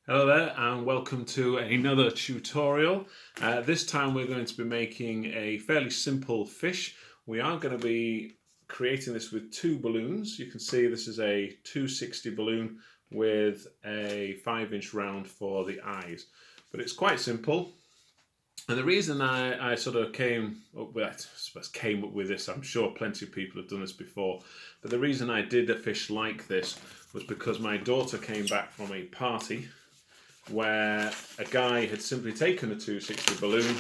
Hello there and welcome to another tutorial. This time we're going to be making a fairly simple fish. We are going to be creating this with two balloons. You can see this is a 260 balloon with a 5-inch round for the eyes. But it's quite simple. And the reason I sort of came up with this, I'm sure plenty of people have done this before, but the reason I did a fish like this was because my daughter came back from a party where a guy had simply taken a 260 balloon,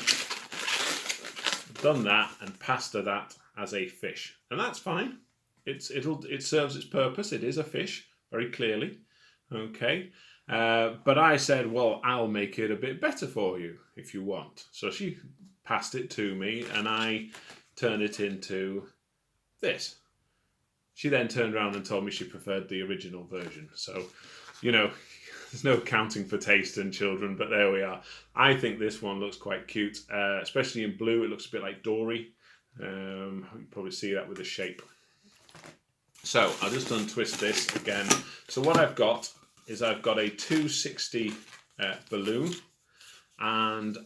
done that, and passed her that as a fish, and that's fine. It serves its purpose. It is a fish, very clearly. Okay, but I said, well, I'll make it a bit better for you if you want. So she passed it to me, and I turned it into this. She then turned around and told me she preferred the original version. So, there's no counting for taste in children, but there we are. I think this one looks quite cute, especially in blue. It looks a bit like Dory. You can probably see that with the shape. So I'll just untwist this again. So what I've got is I've got a 260 balloon, and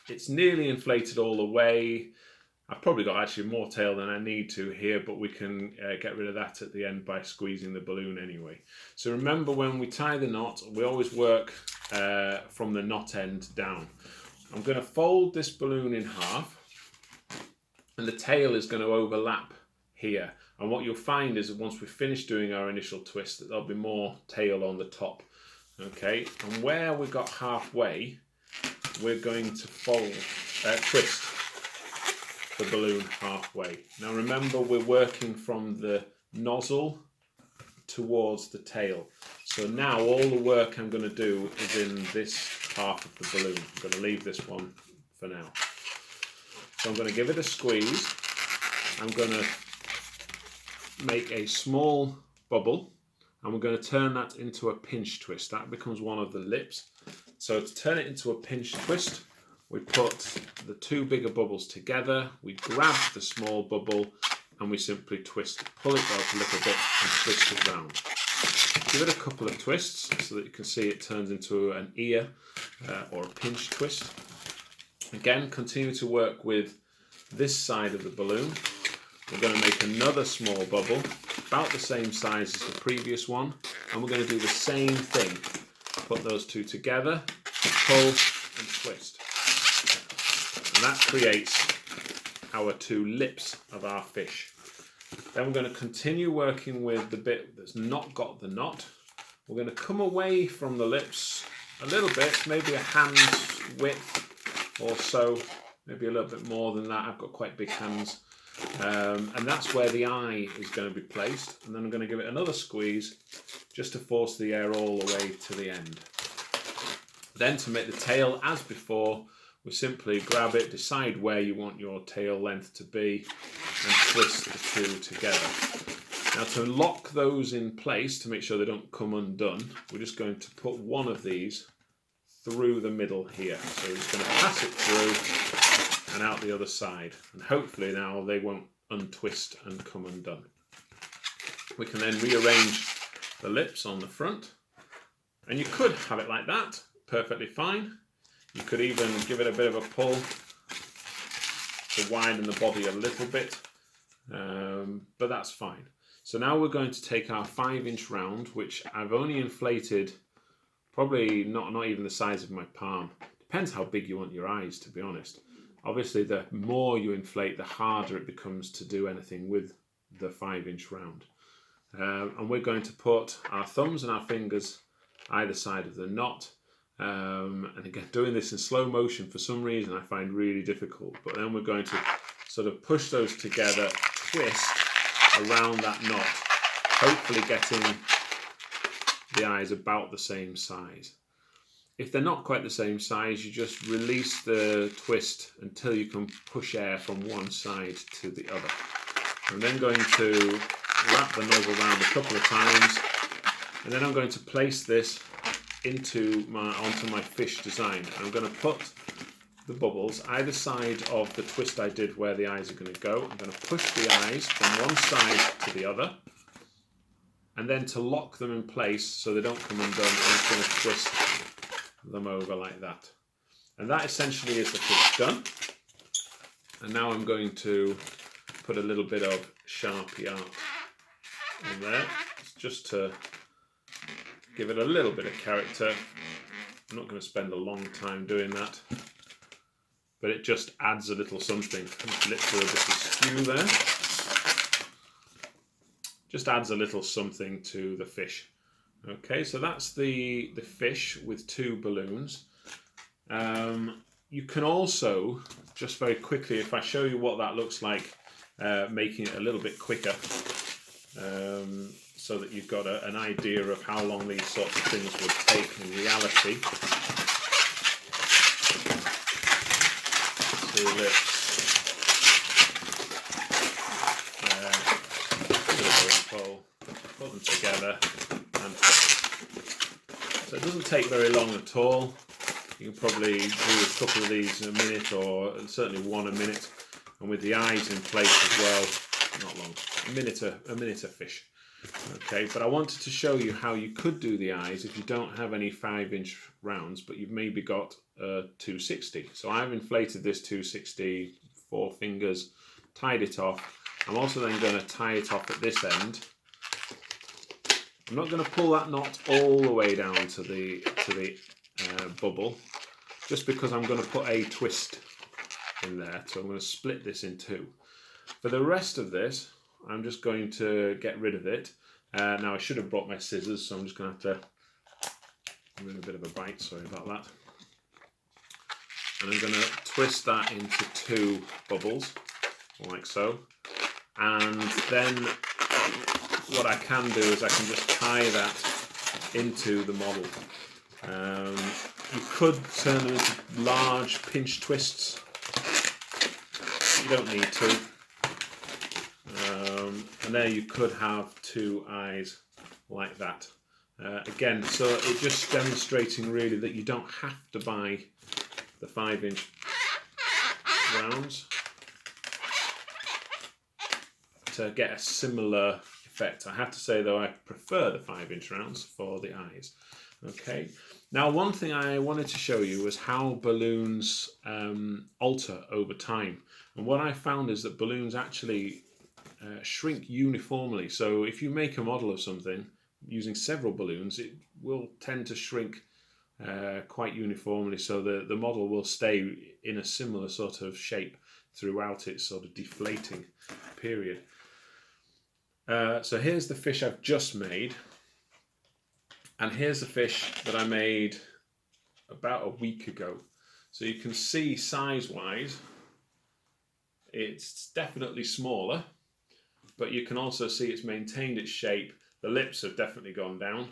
it's nearly inflated all the way. I've probably got actually more tail than I need to here, but we can get rid of that at the end by squeezing the balloon anyway. So remember, when we tie the knot, we always work from the knot end down. I'm going to fold this balloon in half, and the tail is going to overlap here. And what you'll find is that once we've finished doing our initial twist, that there'll be more tail on the top. Okay, and where we got halfway, we're going to twist the balloon halfway. Now remember, we're working from the nozzle towards the tail. So now all the work I'm going to do is in this half of the balloon. I'm going to leave this one for now. So I'm going to give it a squeeze. I'm going to make a small bubble, and we're going to turn that into a pinch twist. That becomes one of the lips. So to turn it into a pinch twist, we put the two bigger bubbles together, we grab the small bubble, and we simply twist, pull it up a little bit and twist it round. Give it a couple of twists so that you can see it turns into an ear or a pinch twist. Again, continue to work with this side of the balloon. We're going to make another small bubble, about the same size as the previous one, and we're going to do the same thing. Put those two together, pull and twist. And that creates our two lips of our fish. Then we're going to continue working with the bit that's not got the knot. We're going to come away from the lips a little bit, maybe a hand's width or so, maybe a little bit more than that. I've got quite big hands. And that's where the eye is going to be placed. And then I'm going to give it another squeeze just to force the air all the way to the end. Then to make the tail, as before, we simply grab it, decide where you want your tail length to be, and twist the two together. Now to lock those in place, to make sure they don't come undone, we're just going to put one of these through the middle here. So we're just going to pass it through and out the other side. And hopefully now they won't untwist and come undone. We can then rearrange the lips on the front. And you could have it like that, perfectly fine. You could even give it a bit of a pull to widen the body a little bit, but that's fine. So now we're going to take our 5-inch round, which I've only inflated probably not even the size of my palm. Depends how big you want your eyes, to be honest. Obviously, the more you inflate, the harder it becomes to do anything with the 5-inch round. And we're going to put our thumbs and our fingers either side of the knot. And again, doing this in slow motion for some reason I find really difficult, but then we're going to sort of push those together, twist around that knot, hopefully getting the eyes about the same size. If they're not quite the same size, you just release the twist until you can push air from one side to the other. I'm then going to wrap the nozzle around a couple of times, and then I'm going to place this onto my fish design. I'm going to put the bubbles either side of the twist I did where the eyes are going to go. I'm going to push the eyes from one side to the other, and then to lock them in place so they don't come undone, I'm just going to twist them over like that. And that essentially is the fish done. And now I'm going to put a little bit of Sharpie art on there, just to give it a little bit of character. I'm not going to spend a long time doing that, but it just adds a little something. Lips are a bit askew there. Just adds a little something to the fish. Okay, so that's the fish with 2 balloons. You can also, just very quickly, if I show you what that looks like, making it a little bit quicker, so that you've got an idea of how long these sorts of things would take in reality. Two lips, put them together, and so it doesn't take very long at all. You can probably do a couple of these in a minute, or certainly one a minute, and with the eyes in place as well, not long, a minute a fish. Okay, but I wanted to show you how you could do the eyes if you don't have any 5-inch rounds, but you've maybe got a 260. So I've inflated this 260, 4 fingers, tied it off. I'm also then going to tie it off at this end. I'm not going to pull that knot all the way down to the bubble, just because I'm going to put a twist in there. So I'm going to split this in 2. For the rest of this, I'm just going to get rid of it. Now I should have brought my scissors, so I'm just going to have to give it a bit of a bite, sorry about that. And I'm going to twist that into 2 bubbles, like so. And then what I can do is I can just tie that into the model. You could turn them into large pinch twists. You don't need to. And there you could have 2 eyes like that. Again, so it's just demonstrating really that you don't have to buy the 5-inch rounds to get a similar effect. I have to say though, I prefer the 5-inch rounds for the eyes. Okay. Now, one thing I wanted to show you was how balloons alter over time. And what I found is that balloons actually shrink uniformly. So if you make a model of something using several balloons, it will tend to shrink quite uniformly. So the model will stay in a similar sort of shape throughout its sort of deflating period. So here's the fish I've just made. And here's the fish that I made about a week ago. So you can see size-wise, it's definitely smaller, but you can also see it's maintained its shape. The lips have definitely gone down,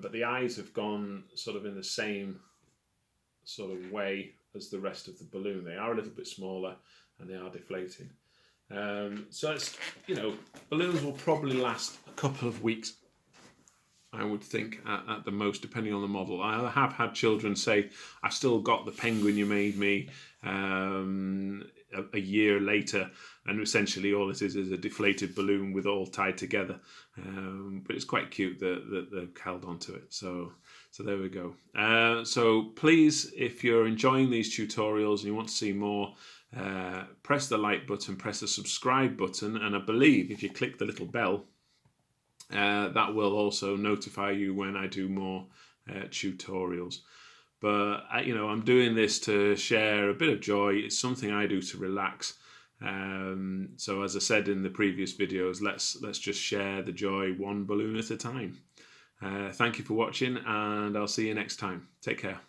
but the eyes have gone sort of in the same sort of way as the rest of the balloon. They are a little bit smaller and they are deflating. So it's, you know, balloons will probably last a couple of weeks, I would think, at the most, depending on the model. I have had children say, I've still got the penguin you made me a year later, and essentially all it is a deflated balloon with all tied together. But it's quite cute that they've held onto it. So there we go. So please, if you're enjoying these tutorials and you want to see more, press the like button, press the subscribe button, and I believe if you click the little bell, that will also notify you when I do more tutorials. But you know, I'm doing this to share a bit of joy. It's something I do to relax. So as I said in the previous videos, let's just share the joy one balloon at a time. Thank you for watching, and I'll see you next time. Take care.